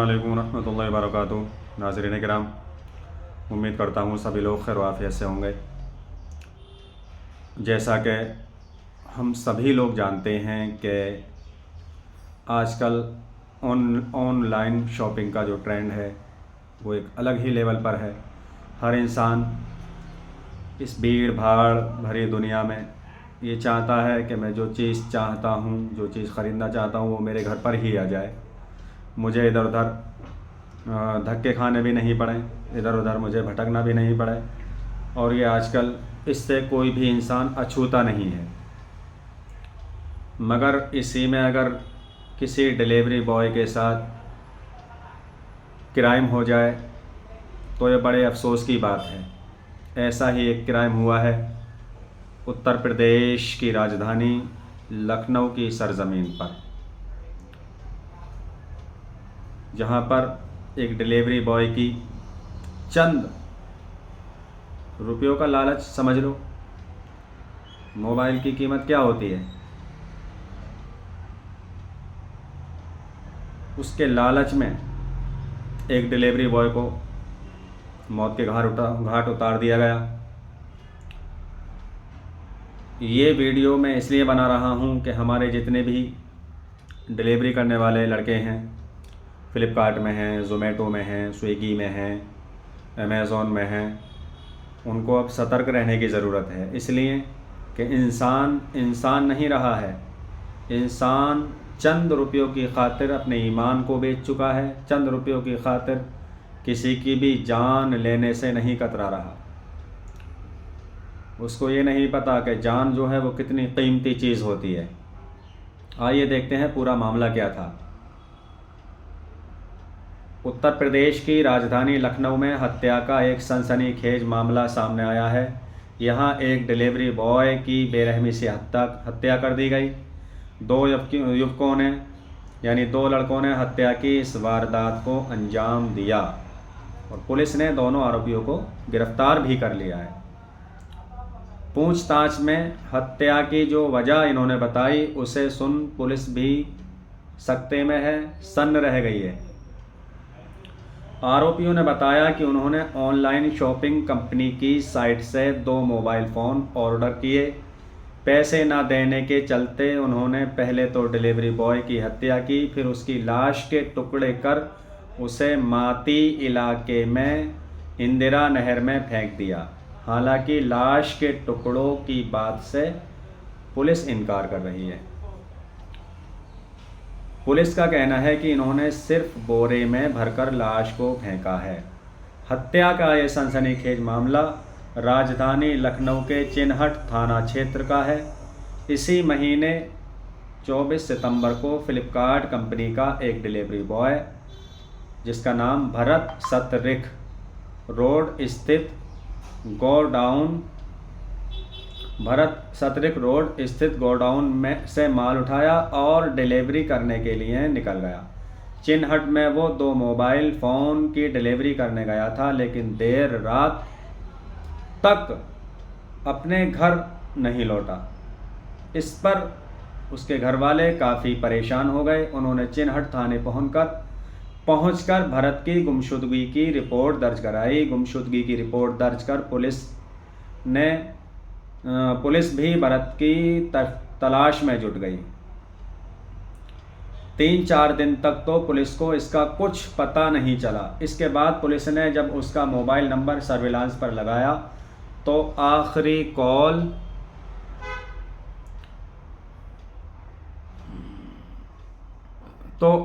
अस्सलामुअलैकुम रहमतुल्लाहि व बरकातुहू। नाज़रीन किराम, उम्मीद करता हूँ सभी लोग खैर आफियत से होंगे। जैसा कि हम सभी लोग जानते हैं कि आजकल ऑनलाइन शॉपिंग का जो ट्रेंड है वो एक अलग ही लेवल पर है। हर इंसान इस भीड़ भाड़ भरी दुनिया में ये चाहता है कि मैं जो चीज़ चाहता हूँ, जो चीज़ ख़रीदना चाहता हूँ वो मेरे घर पर ही आ जाए। मुझे इधर उधर धक्के खाने भी नहीं पड़े, इधर उधर मुझे भटकना भी नहीं पड़े। और ये आजकल इससे कोई भी इंसान अछूता नहीं है। मगर इसी में अगर किसी डिलीवरी बॉय के साथ क्राइम हो जाए तो ये बड़े अफसोस की बात है। ऐसा ही एक क्राइम हुआ है उत्तर प्रदेश की राजधानी लखनऊ की सरज़मीन पर, जहां पर एक डिलीवरी बॉय की चंद रुपयों का लालच, समझ लो मोबाइल की कीमत क्या होती है, उसके लालच में एक डिलीवरी बॉय को मौत के घाट उतार दिया गया। ये वीडियो मैं इसलिए बना रहा हूँ कि हमारे जितने भी डिलीवरी करने वाले लड़के हैं, फ़्लिपकार्ट में हैं, ज़ोमैटो में हैं, स्विगी में हैं, अमेज़ॉन में हैं, उनको अब सतर्क रहने की ज़रूरत है। इसलिए कि इंसान नहीं रहा है। इंसान चंद रुपयों की खातिर अपने ईमान को बेच चुका है। चंद रुपयों की खातिर किसी की भी जान लेने से नहीं कतरा रहा। उसको ये नहीं पता कि जान जो है वो कितनी कीमती चीज़ होती है। आइए देखते हैं पूरा मामला क्या था। उत्तर प्रदेश की राजधानी लखनऊ में हत्या का एक सनसनीखेज मामला सामने आया है। यहाँ एक डिलीवरी बॉय की बेरहमी से हत्या कर दी गई। दो युवकों ने यानी दो लड़कों ने हत्या की इस वारदात को अंजाम दिया और पुलिस ने दोनों आरोपियों को गिरफ्तार भी कर लिया है। पूछताछ में हत्या की जो वजह इन्होंने बताई उसे सुन पुलिस भी सकते में है, सन्न रह गई है। आरोपियों ने बताया कि उन्होंने ऑनलाइन शॉपिंग कंपनी की साइट से 2 मोबाइल फ़ोन ऑर्डर किए। पैसे ना देने के चलते उन्होंने पहले तो डिलीवरी बॉय की हत्या की, फिर उसकी लाश के टुकड़े कर उसे माती इलाके में इंदिरा नहर में फेंक दिया। हालांकि लाश के टुकड़ों की बात से पुलिस इनकार कर रही है। पुलिस का कहना है कि इन्होंने सिर्फ बोरे में भरकर लाश को फेंका है। हत्या का ये सनसनीखेज मामला राजधानी लखनऊ के चिनहट थाना क्षेत्र का है। इसी महीने 24 सितंबर को फ़्लिपकार्ट कंपनी का एक डिलीवरी बॉय जिसका नाम भरत सतरिख रोड स्थित गोडाउन में से माल उठाया और डिलीवरी करने के लिए निकल गया। चिनहट में वो 2 मोबाइल फ़ोन की डिलीवरी करने गया था, लेकिन देर रात तक अपने घर नहीं लौटा। इस पर उसके घर वाले काफ़ी परेशान हो गए। उन्होंने चिनहट थाने पहुंचकर भरत की गुमशुदगी की रिपोर्ट दर्ज कराई। गुमशुदगी की रिपोर्ट दर्ज कर पुलिस भी भरत की तलाश में जुट गई। 3-4 दिन तक तो पुलिस को इसका कुछ पता नहीं चला। इसके बाद पुलिस ने जब उसका मोबाइल नंबर सर्विलांस पर लगाया तो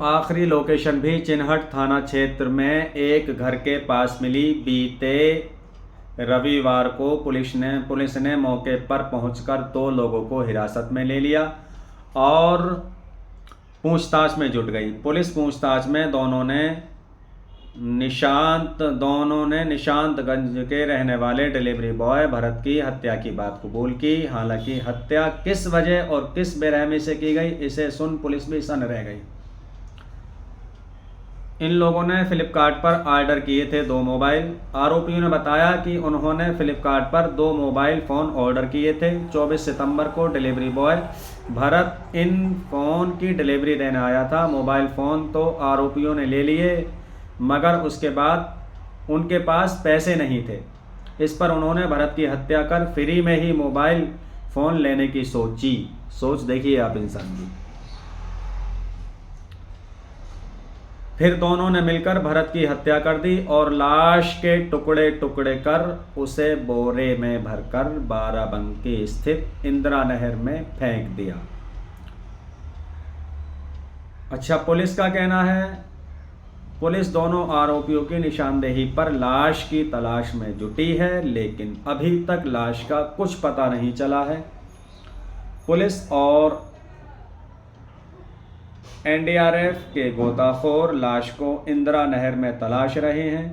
आखिरी लोकेशन भी चिनहट थाना क्षेत्र में एक घर के पास मिली। बीते रविवार को पुलिस ने मौके पर पहुंचकर 2 लोगों को हिरासत में ले लिया और पूछताछ में जुट गई। पुलिस पूछताछ में दोनों ने निशांतगंज के रहने वाले डिलीवरी बॉय भरत की हत्या की बात कबूल की। हालांकि हत्या किस वजह और किस बेरहमी से की गई इसे सुन पुलिस भी सन्न रह गई। इन लोगों ने फ़्लिपकार्ट पर ऑर्डर किए थे 2 मोबाइल। आरोपियों ने बताया कि उन्होंने फ़्लिपकार्ट पर 2 मोबाइल फ़ोन ऑर्डर किए थे। 24 सितंबर को डिलीवरी बॉय भरत इन फ़ोन की डिलीवरी देने आया था। मोबाइल फ़ोन तो आरोपियों ने ले लिए, मगर उसके बाद उनके पास पैसे नहीं थे। इस पर उन्होंने भरत की हत्या कर फ्री में ही मोबाइल फ़ोन लेने की सोची। सोच देखिए आप इंसान की। फिर दोनों ने मिलकर भरत की हत्या कर दी और लाश के टुकड़े टुकड़े कर उसे बोरे में भरकर बाराबंकी स्थित इंदिरा नहर में फेंक दिया। अच्छा, पुलिस का कहना है, पुलिस दोनों आरोपियों की निशानदेही पर लाश की तलाश में जुटी है, लेकिन अभी तक लाश का कुछ पता नहीं चला है। पुलिस और एनडीआरएफ के गोताखोर लाश को इंदिरा नहर में तलाश रहे हैं।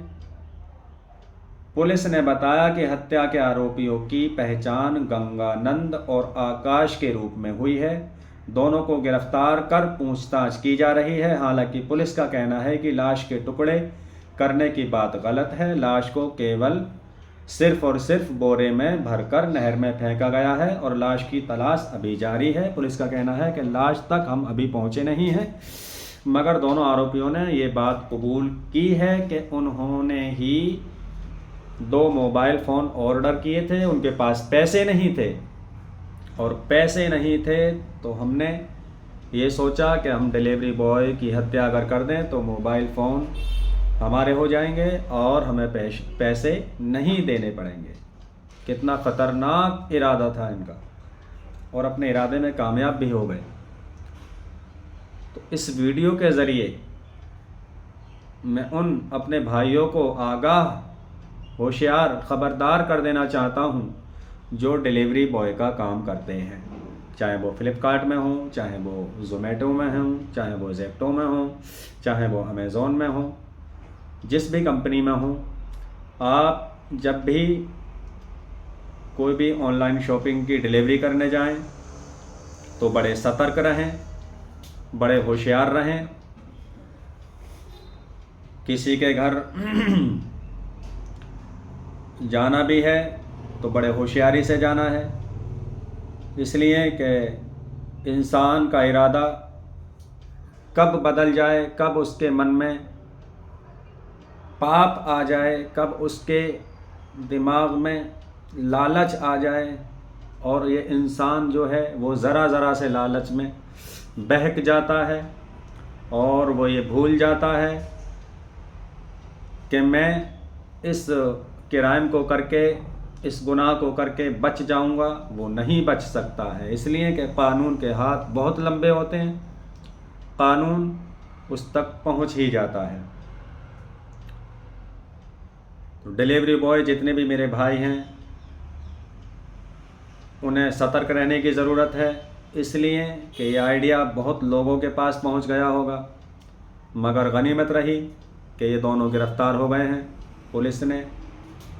पुलिस ने बताया कि हत्या के आरोपियों की पहचान गंगानंद और आकाश के रूप में हुई है। दोनों को गिरफ्तार कर पूछताछ की जा रही है। हालांकि पुलिस का कहना है कि लाश के टुकड़े करने की बात गलत है। लाश को केवल सिर्फ और सिर्फ बोरे में भरकर नहर में फेंका गया है और लाश की तलाश अभी जारी है। पुलिस का कहना है कि लाश तक हम अभी पहुंचे नहीं हैं, मगर दोनों आरोपियों ने ये बात कबूल की है कि उन्होंने ही 2 मोबाइल फ़ोन ऑर्डर किए थे। उनके पास पैसे नहीं थे, और पैसे नहीं थे तो हमने ये सोचा कि हम डिलीवरी बॉय की हत्या अगर कर दें तो मोबाइल फ़ोन हमारे हो जाएंगे और हमें पैसे नहीं देने पड़ेंगे। कितना ख़तरनाक इरादा था इनका, और अपने इरादे में कामयाब भी हो गए। तो इस वीडियो के ज़रिए मैं उन अपने भाइयों को आगाह, होशियार, ख़बरदार कर देना चाहता हूँ जो डिलीवरी बॉय का काम करते हैं, चाहे वो फ्लिपकार्ट में हो, चाहे वो ज़ोमैटो में हो, चाहे वो ज़ेप्टो में हो, चाहे वो अमेज़ोन में हो, जिस भी कंपनी में हो। आप जब भी कोई भी ऑनलाइन शॉपिंग की डिलीवरी करने जाएं तो बड़े सतर्क रहें, बड़े होशियार रहें। किसी के घर जाना भी है तो बड़े होशियारी से जाना है, इसलिए कि इंसान का इरादा कब बदल जाए, कब उसके मन में पाप आ जाए, कब उसके दिमाग में लालच आ जाए, और ये इंसान जो है वो ज़रा ज़रा से लालच में बहक जाता है और वो ये भूल जाता है कि मैं इस क्राइम को करके, इस गुनाह को करके बच जाऊंगा। वो नहीं बच सकता है, इसलिए कि कानून के हाथ बहुत लंबे होते हैं, कानून उस तक पहुंच ही जाता है। तो डिलीवरी बॉय जितने भी मेरे भाई हैं उन्हें सतर्क रहने की ज़रूरत है, इसलिए कि ये आइडिया बहुत लोगों के पास पहुंच गया होगा, मगर गनीमत रही कि ये दोनों गिरफ़्तार हो गए हैं। पुलिस ने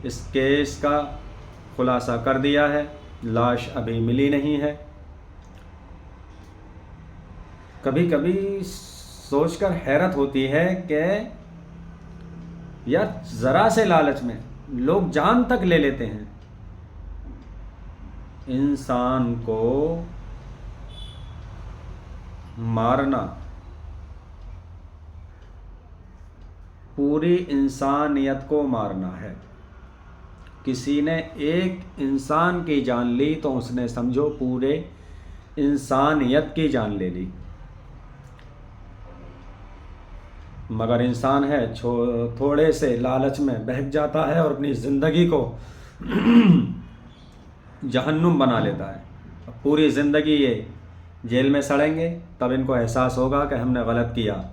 इस केस का खुलासा कर दिया है, लाश अभी मिली नहीं है। कभी कभी सोचकर हैरत होती है कि यार, ज़रा से लालच में लोग जान तक ले लेते हैं। इंसान को मारना पूरी इंसानियत को मारना है। किसी ने एक इंसान की जान ली तो उसने समझो पूरे इंसानियत की जान ले ली। मगर इंसान है थोड़े से लालच में बहक जाता है और अपनी ज़िंदगी को जहन्नुम बना लेता है। पूरी ज़िंदगी ये जेल में सड़ेंगे, तब इनको एहसास होगा कि हमने गलत किया।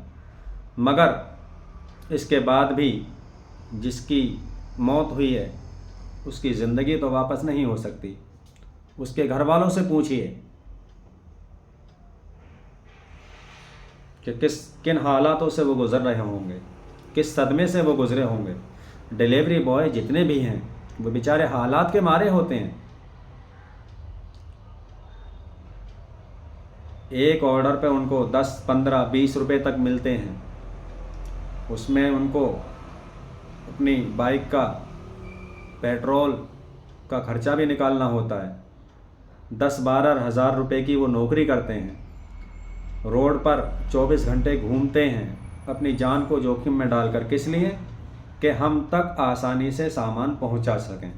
मगर इसके बाद भी जिसकी मौत हुई है उसकी ज़िंदगी तो वापस नहीं हो सकती। उसके घर वालों से पूछिए कि किन हालातों से वो गुज़र रहे होंगे, किस सदमे से वो गुज़रे होंगे। डिलीवरी बॉय जितने भी हैं वो बेचारे हालात के मारे होते हैं। एक ऑर्डर पे उनको 10, 15, 20 रुपए तक मिलते हैं। उसमें उनको अपनी बाइक का पेट्रोल का खर्चा भी निकालना होता है। 10-12 हज़ार रुपये की वो नौकरी करते हैं, रोड पर 24 घंटे घूमते हैं अपनी जान को जोखिम में डालकर, किस लिए कि हम तक आसानी से सामान पहुंचा सकें।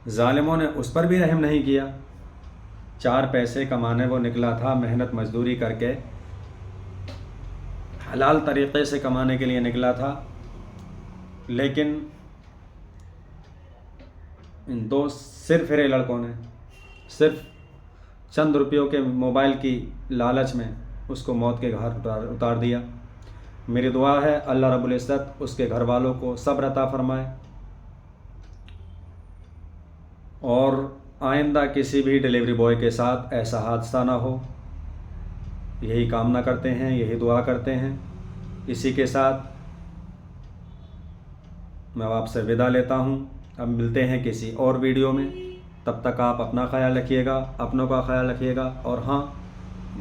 ज़ालिमों ने उस पर भी रहम नहीं किया। 4 पैसे कमाने वो निकला था, मेहनत मजदूरी करके हलाल तरीक़े से कमाने के लिए निकला था, लेकिन इन 2 सिर फिरे लड़कों ने सिर्फ चंद रुपयों के मोबाइल की लालच में उसको मौत के घाट उतार दिया। मेरी दुआ है अल्लाह रब्बुल इज़्ज़त उसके घर वालों को सब्र अता फरमाए और आइंदा किसी भी डिलीवरी बॉय के साथ ऐसा हादसा ना हो, यही कामना करते हैं, यही दुआ करते हैं। इसी के साथ मैं आपसे विदा लेता हूँ। अब मिलते हैं किसी और वीडियो में, तब तक आप अपना ख्याल रखिएगा, अपनों का ख्याल रखिएगा और हाँ,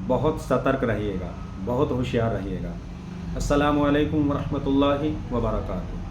बहुत सतर्क रहिएगा, बहुत होशियार रहिएगा। अस्सलामु अलैकुम वरहमतुल्लाहि वबरकातुहू।